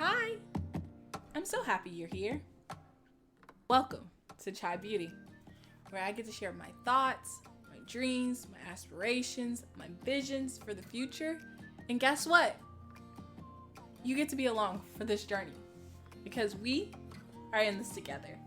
Hi, I'm so happy you're here. Welcome to Chai Beauty, where I get to share my thoughts, my dreams, my aspirations, my visions for the future. And guess what? You get to be along for this journey because we are in this together.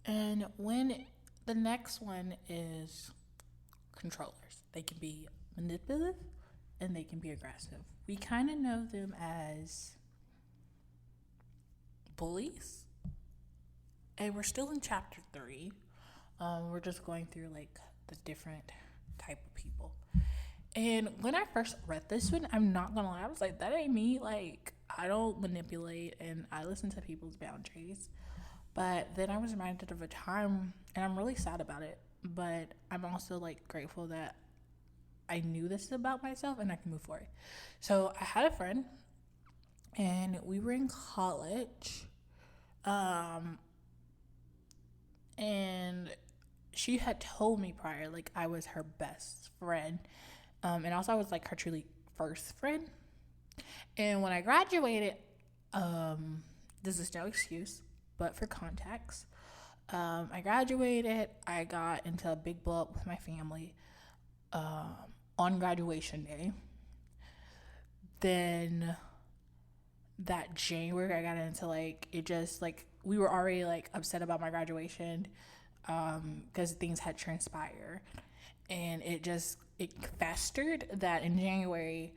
And when the next one is controllers, they can be manipulative and they can be aggressive. We kind of know them as bullies, and we're still in chapter 3. We're just going through like the different type of people. And when I first read this one, I'm not gonna lie, I was like, that ain't me. Like, I don't manipulate and I listen to people's boundaries. But then I was reminded of a time, and I'm really sad about it. But I'm also like grateful that I knew this about myself and I can move forward. So I had a friend, and we were in college, and she had told me prior, like I was her best friend, and also I was like her truly first friend. And when I graduated, this is no excuse, but for context, I graduated. I got into a big blow up with my family on graduation day. Then that January, I got into like it just like we were already like upset about my graduation because things had transpired, and it festered that in January.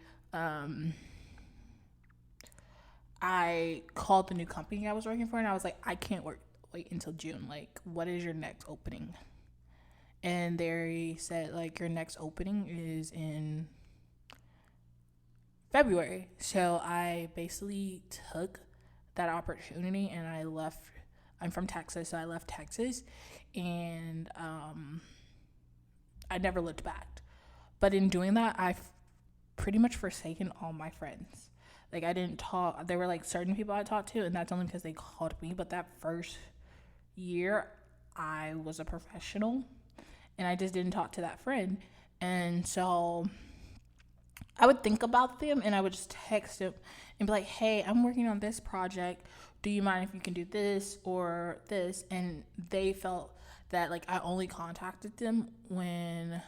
I called the new company I was working for, and I was like, I can't wait until June. Like, what is your next opening? And they said, like, your next opening is in February. So I basically took that opportunity and I left. I'm from Texas, so I left Texas, and I never looked back. But in doing that, I've pretty much forsaken all my friends. Like, I didn't talk. There were like certain people I talked to, and that's only because they called me. But that first year, I was a professional, and I just didn't talk to that friend. And so I would think about them, and I would just text them and be like, "Hey, I'm working on this project. Do you mind if you can do this or this?" And they felt that like I only contacted them when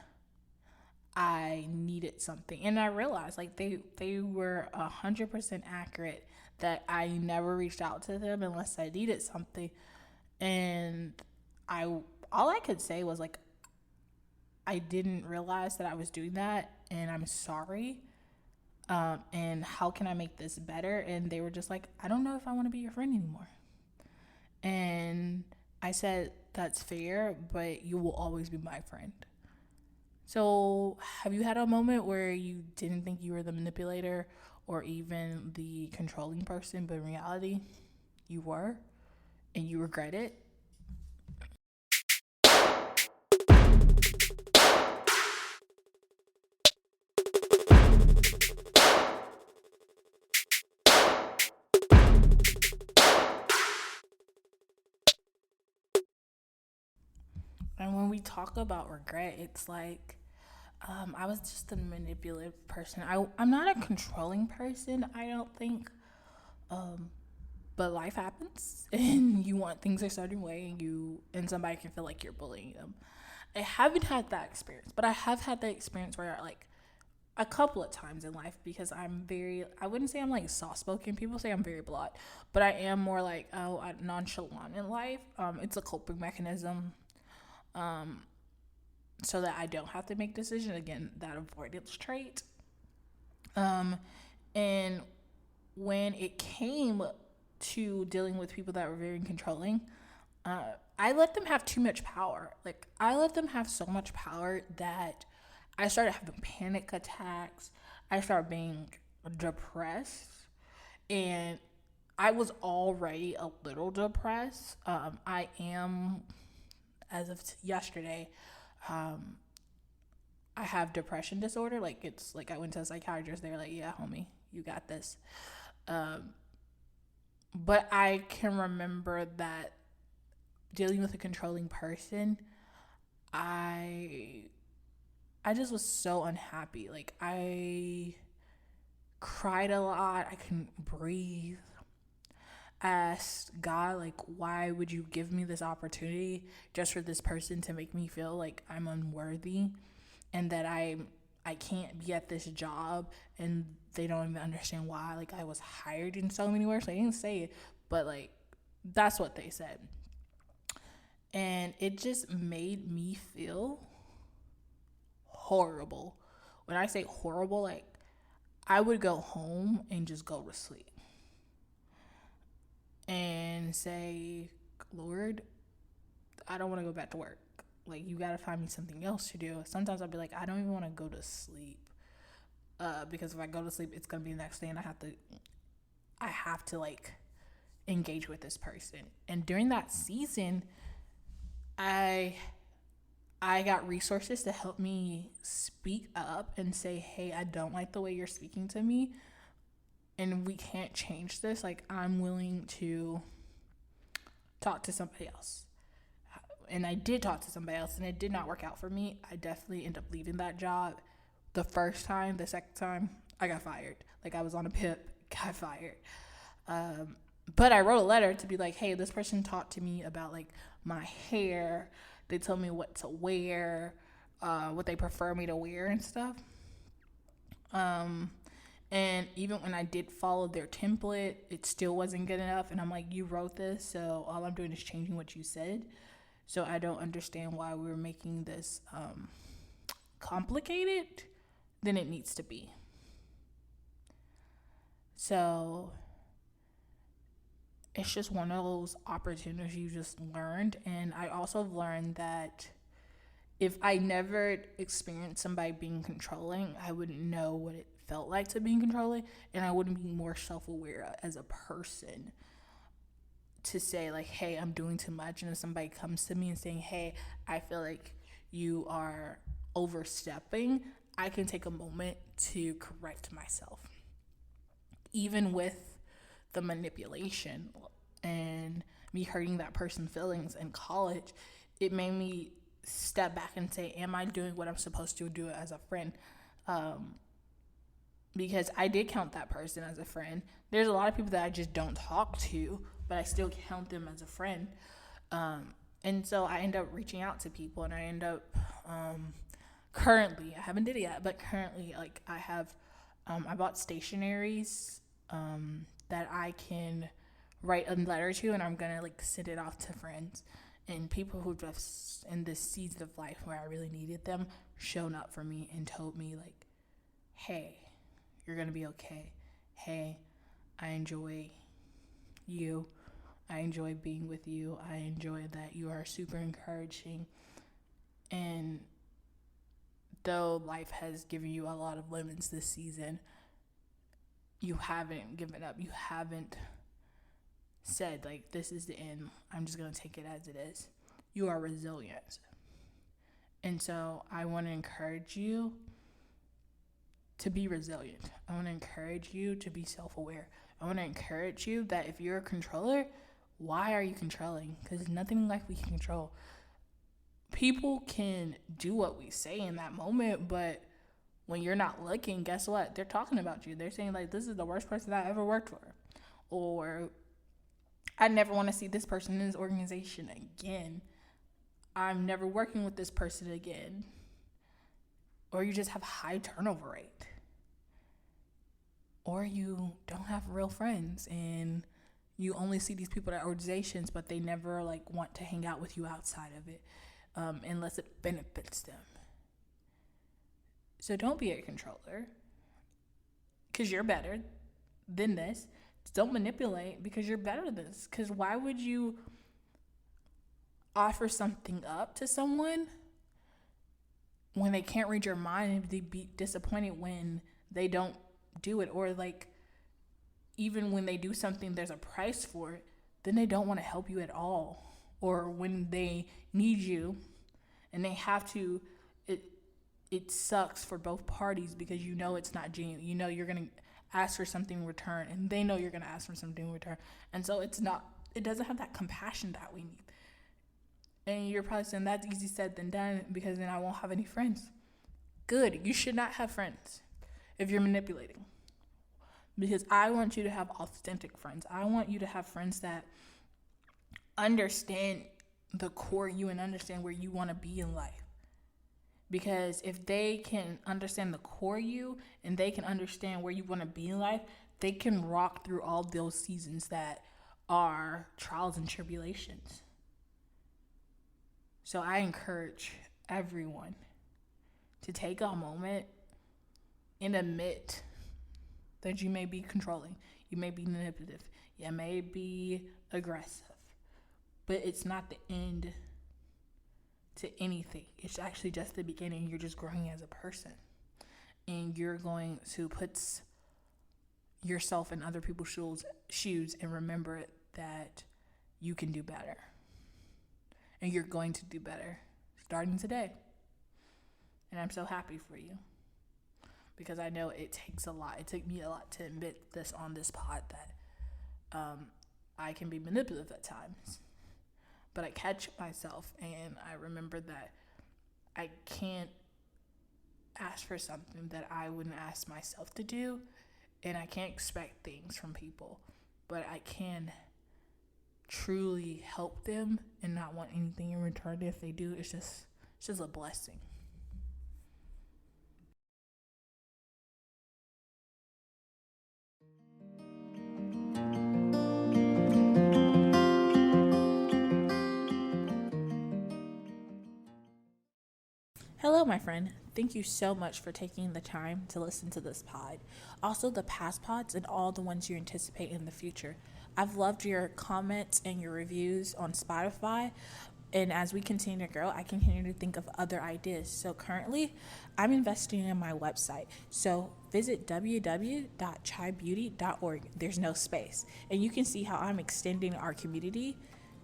I needed something. And I realized like they were 100% accurate, that I never reached out to them unless I needed something. And I all I could say was like, I didn't realize that I was doing that, and I'm sorry. And how can I make this better? And they were just like, I don't know if I want to be your friend anymore. And I said, that's fair, but you will always be my friend. So, have you had a moment where you didn't think you were the manipulator or even the controlling person, but in reality, you were, and you regret it? And when we talk about regret, it's like I was just a manipulative person. I'm not a controlling person, I don't think. But life happens and you want things a certain way, and somebody can feel like you're bullying them. I haven't had that experience, but I have had the experience where like a couple of times in life, because I wouldn't say I'm like soft spoken. People say I'm very blunt, but I am more like nonchalant in life. It's a coping mechanism, so that I don't have to make decisions. Again, that avoidance trait. Um, and when it came to dealing with people that were very controlling, I let them have too much power. Like, I let them have so much power that I started having panic attacks. I started being depressed, and I was already a little depressed. I am, as of yesterday, I have depression disorder. Like, it's like I went to a psychiatrist. They're like, yeah, homie, you got this. But I can remember that dealing with a controlling person, I I just was so unhappy. Like I cried a lot. I couldn't breathe. Asked God, like, why would you give me this opportunity just for this person to make me feel like I'm unworthy and that I can't be at this job, and they don't even understand why. Like I was hired in so many words. They didn't say it, but like that's what they said. And it just made me feel horrible. When I say horrible, like I would go home and just go to sleep and say, Lord, I don't want to go back to work. Like, you got to find me something else to do. Sometimes I'll be like, I don't even want to go to sleep. Because if I go to sleep, it's going to be the next day and I have to like engage with this person. And during that season, I I got resources to help me speak up and say, hey, I don't like the way you're speaking to me, and we can't change this. Like, I'm willing to talk to somebody else. And I did talk to somebody else, and it did not work out for me. I definitely ended up leaving that job. The first time, the second time, I got fired. Like, I was on a PIP, got fired. But I wrote a letter to be like, hey, this person talked to me about like my hair. They told me what to wear, what they prefer me to wear and stuff. Um, and even when I did follow their template, it still wasn't good enough. And I'm like, you wrote this, so all I'm doing is changing what you said. So I don't understand why we're making this complicated than it needs to be. So it's just one of those opportunities you just learned. And I also learned that if I never experienced somebody being controlling, I wouldn't know what it felt like to be controlling, and I wouldn't be more self-aware as a person to say like, hey, I'm doing too much. And if somebody comes to me and saying, hey, I feel like you are overstepping, I can take a moment to correct myself. Even with the manipulation and me hurting that person's feelings in college, it made me step back and say, am I doing what I'm supposed to do as a friend? Because I did count that person as a friend. There's a lot of people that I just don't talk to, but I still count them as a friend. And so I end up reaching out to people, and I end up currently, I haven't did it yet, but currently, like I bought stationaries that I can write a letter to, and I'm gonna like send it off to friends and people who just in this season of life where I really needed them shown up for me and told me like, hey, you're gonna be okay. Hey, I enjoy you. I enjoy being with you. I enjoy that you are super encouraging. And though life has given you a lot of lemons this season, you haven't given up. You haven't said, like, this is the end. I'm just going to take it as it is. You are resilient. And so I want to encourage you to be resilient. I want to encourage you to be self aware. I want to encourage you that if you're a controller, why are you controlling? Because nothing in life we can control. People can do what we say in that moment, but when you're not looking, guess what? They're talking about you. They're saying, like, this is the worst person I ever worked for. Or, I never want to see this person in this organization again. I'm never working with this person again. Or you just have high turnover rate. Or you don't have real friends and you only see these people at organizations, but they never like want to hang out with you outside of it, unless it benefits them. So don't be a controller because you're better than this. Don't manipulate because you're better than this. Because why would you offer something up to someone when they can't read your mind and they be disappointed when they don't do it? Or like, even when they do something, there's a price for it, then they don't want to help you at all. Or when they need you and they have to, it sucks for both parties because you know it's not genuine. You know you're going to ask for something in return, and they know you're going to ask for something in return. And so it doesn't have that compassion that we need. And you're probably saying that's easy said than done because then I won't have any friends. Good. You should not have friends if you're manipulating. Because I want you to have authentic friends. I want you to have friends that understand the core you and understand where you want to be in life. Because if they can understand the core you and they can understand where you want to be in life, they can rock through all those seasons that are trials and tribulations. So I encourage everyone to take a moment and admit that you may be controlling, you may be manipulative, you may be aggressive, but it's not the end to anything. It's actually just the beginning. You're just growing as a person, and you're going to put yourself in other people's shoes and remember that you can do better, and you're going to do better starting today. And I'm so happy for you, because I know it takes a lot. It took me a lot to admit this on this pod that I can be manipulative at times. But I catch myself and I remember that I can't ask for something that I wouldn't ask myself to do. And I can't expect things from people. But I can truly help them and not want anything in return. If they do, it's just a blessing. Hello, my friend. Thank you so much for taking the time to listen to this pod. Also, the past pods and all the ones you anticipate in the future. I've loved your comments and your reviews on Spotify. And as we continue to grow, I continue to think of other ideas. So currently, I'm investing in my website. So visit www.chaibeauty.org. There's no space. And you can see how I'm extending our community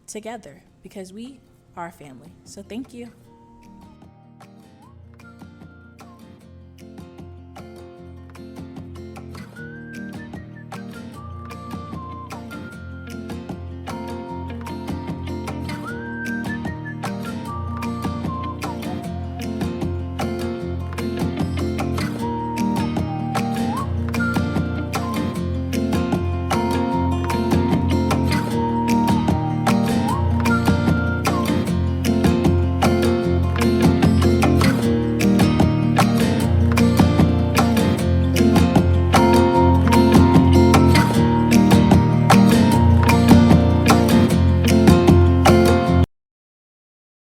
together because we are a family. So thank you.